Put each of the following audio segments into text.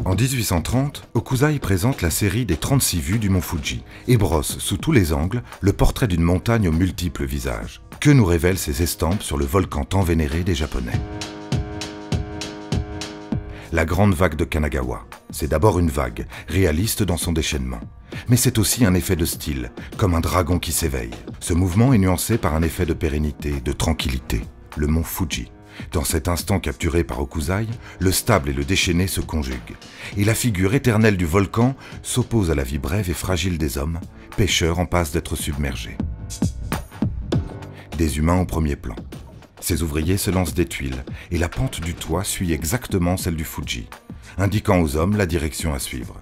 En 1830, Hokusai présente la série des 36 vues du mont Fuji et brosse sous tous les angles le portrait d'une montagne aux multiples visages. Que nous révèlent ces estampes sur le volcan tant vénéré des Japonais? La grande vague de Kanagawa. C'est d'abord une vague, réaliste dans son déchaînement. Mais c'est aussi un effet de style, comme un dragon qui s'éveille. Ce mouvement est nuancé par un effet de pérennité, de tranquillité, le mont Fuji. Dans cet instant capturé par Hokusai, le stable et le déchaîné se conjuguent. Et la figure éternelle du volcan s'oppose à la vie brève et fragile des hommes, pêcheurs en passe d'être submergés. Des humains au premier plan. Ces ouvriers se lancent des tuiles, et la pente du toit suit exactement celle du Fuji, indiquant aux hommes la direction à suivre.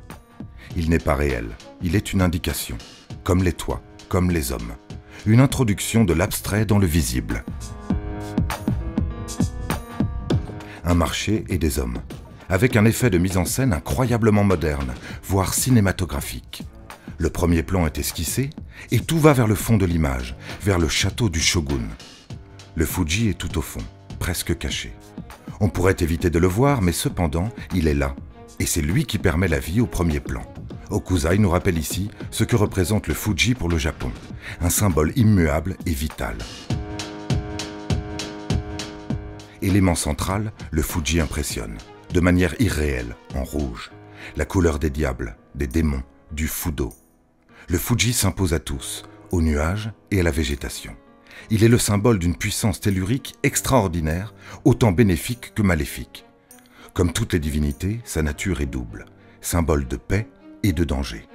Il n'est pas réel, il est une indication, comme les toits, comme les hommes. Une introduction de l'abstrait dans le visible. Un marché et des hommes, avec un effet de mise en scène incroyablement moderne, voire cinématographique. Le premier plan est esquissé, et tout va vers le fond de l'image, vers le château du shogun. Le Fuji est tout au fond, presque caché. On pourrait éviter de le voir, mais cependant, il est là, et c'est lui qui permet la vie au premier plan. Hokusai nous rappelle ici ce que représente le Fuji pour le Japon, un symbole immuable et vital. Élément central, le Fuji impressionne, de manière irréelle, en rouge. La couleur des diables, des démons, du Fudo. Le Fuji s'impose à tous, aux nuages et à la végétation. Il est le symbole d'une puissance tellurique extraordinaire, autant bénéfique que maléfique. Comme toutes les divinités, sa nature est double, symbole de paix et de danger.